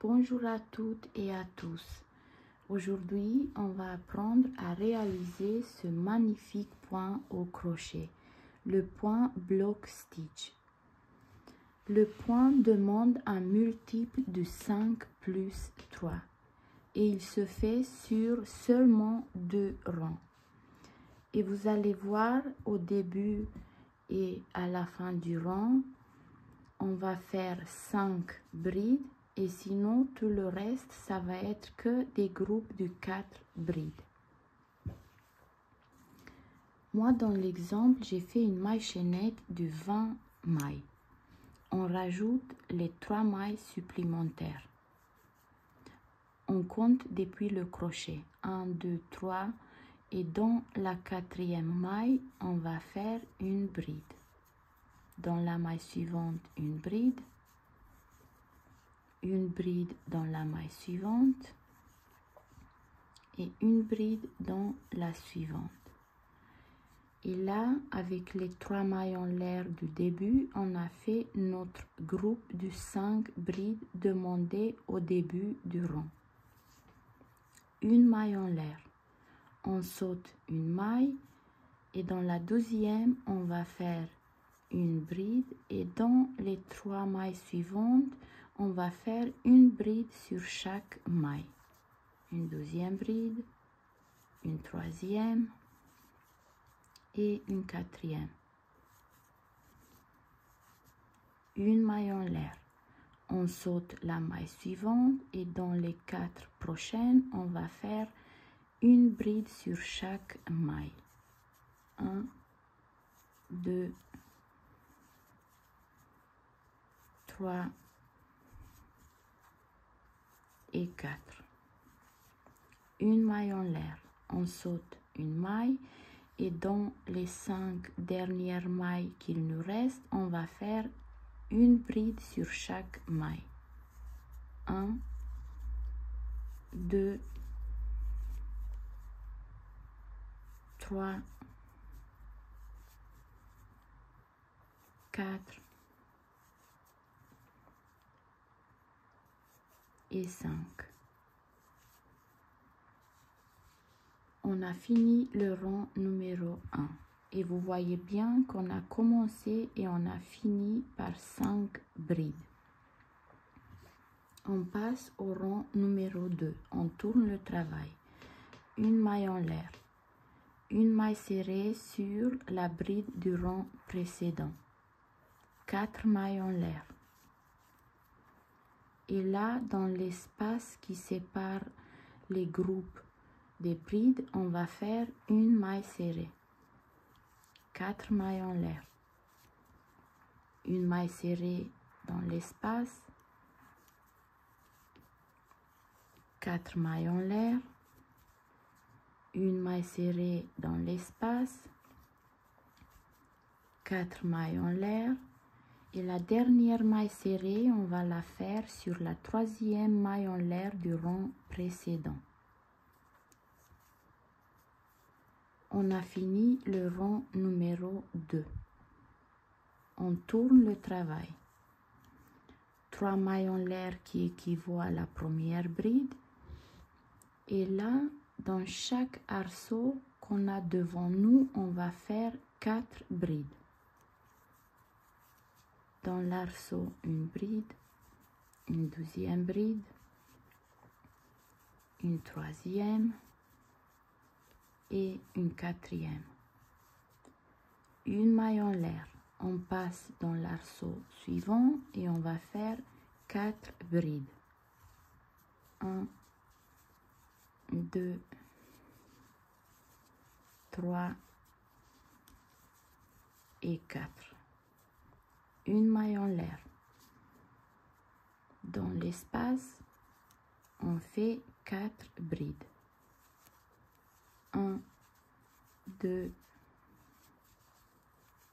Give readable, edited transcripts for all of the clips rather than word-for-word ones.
Bonjour à toutes et à tous. Aujourd'hui, on va apprendre à réaliser ce magnifique point au crochet, le point block stitch. Le point demande un multiple de 5 plus 3 et il se fait sur seulement 2 rangs. Et vous allez voir au début et à la fin du rang, on va faire 5 brides et sinon tout le reste ça va être que des groupes de 4 brides. Moi dans l'exemple j'ai fait une maille chaînette de 20 mailles. On rajoute les 3 mailles supplémentaires. On compte depuis le crochet 1, 2, 3 et dans la 4e maille on va faire une bride. Dans la maille suivante une bride dans la maille suivante et une bride dans la suivante. Et là, avec les 3 mailles en l'air du début, on a fait notre groupe de 5 brides demandées au début du rang. Une maille en l'air, on saute une maille et dans la 2e, on va faire une bride et dans les 3 mailles suivantes, on va faire une bride sur chaque maille. Une 2e bride, une 3e et une 4e. Une maille en l'air. On saute la maille suivante et dans les 4 prochaines, on va faire une bride sur chaque maille. 1, 2, 3 et 4. Une maille en l'air, on saute une maille et dans les 5 dernières mailles qu'il nous reste, on va faire une bride sur chaque maille. 1, 2, 3, 4 et 5. On a fini le rang numéro 1 et vous voyez bien qu'on a commencé et on a fini par 5 brides. On passe au rang numéro 2. On tourne le travail. Une maille en l'air. Une maille serrée sur la bride du rang précédent. 4 mailles en l'air. Et là, dans l'espace qui sépare les groupes des brides, on va faire une maille serrée. 4 mailles en l'air. Une maille serrée dans l'espace. 4 mailles en l'air. Une maille serrée dans l'espace. 4 mailles en l'air. Et la dernière maille serrée, on va la faire sur la 3e maille en l'air du rang précédent. On a fini le rang numéro 2. On tourne le travail. 3 mailles en l'air qui équivaut à la première bride. Et là, dans chaque arceau qu'on a devant nous, on va faire 4 brides. Dans l'arceau, une bride, une 2e bride, une 3e et une 4e. Une maille en l'air. On passe dans l'arceau suivant et on va faire 4 brides. 1, 2, 3 et 4. Une maille en l'air. Dans l'espace, on fait 4 brides. 1, 2,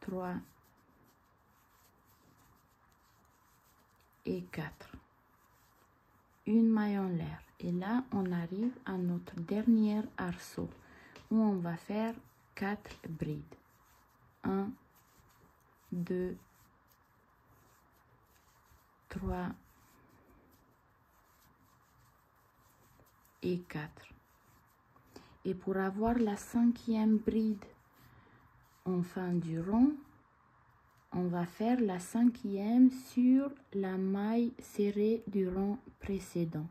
3 et 4. Une maille en l'air. Et là, on arrive à notre dernier arceau où on va faire 4 brides. 1, 2, 3 et 4. Et pour avoir la 5e bride en fin du rond, on va faire la 5e sur la maille serrée du rond précédent.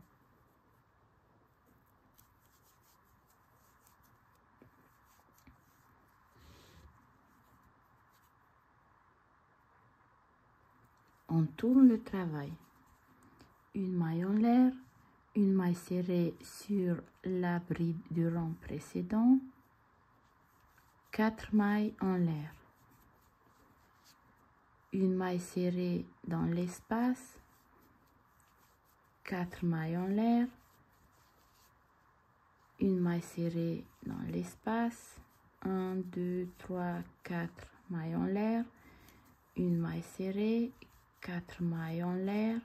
On tourne le travail. Une maille en l'air, une maille serrée sur la bride du rond précédent, 4 mailles en l'air, une maille serrée dans l'espace, 4 mailles en l'air, une maille serrée dans l'espace, 1, 2, 3, 4 mailles en l'air, une maille serrée, 4 mailles en l'air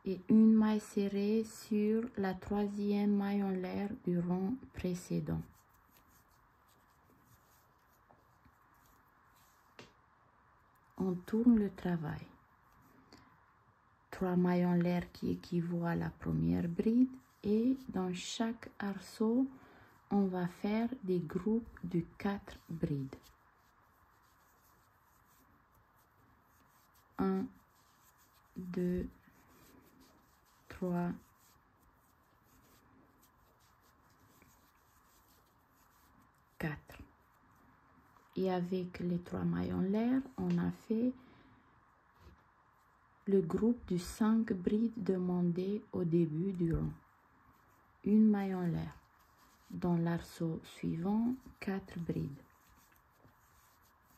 et une maille serrée sur la 3e maille en l'air du rond précédent. On tourne le travail. 3 mailles en l'air qui équivaut à la première bride et dans chaque arceau, on va faire des groupes de 4 brides. 1, 2, 3, 4. Et avec les 3 mailles en l'air, on a fait le groupe de 5 brides demandées au début du rond. Une maille en l'air. Dans l'arceau suivant, 4 brides.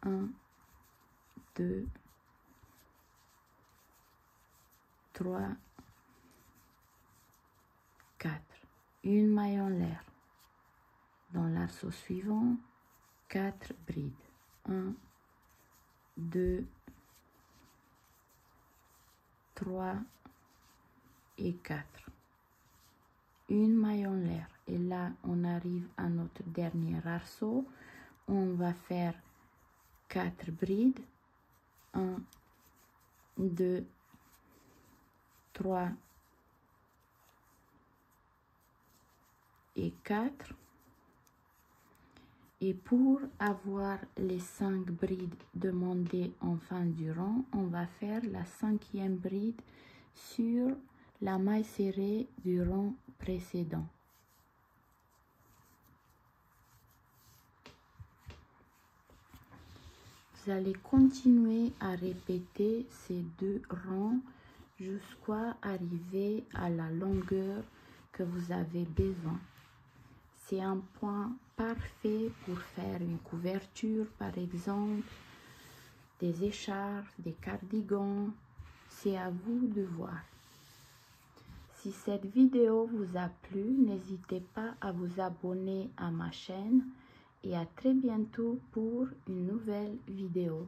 1, 2, 3, 4. Une maille en l'air. Dans l'arceau suivant, 4 brides. 1, 2, 3 et 4. Une maille en l'air. Et là, on arrive à notre dernier arceau. On va faire 4 brides. 1, 2, 3 et 4. Et pour avoir les 5 brides demandées en fin du rond, on va faire la 5e bride sur la maille serrée du rond précédent. Vous allez continuer à répéter ces 2 rangs jusqu'à arriver à la longueur que vous avez besoin. C'est un point parfait pour faire une couverture, par exemple, des écharpes, des cardigans. C'est à vous de voir. Si cette vidéo vous a plu, n'hésitez pas à vous abonner à ma chaîne et à très bientôt pour une nouvelle vidéo.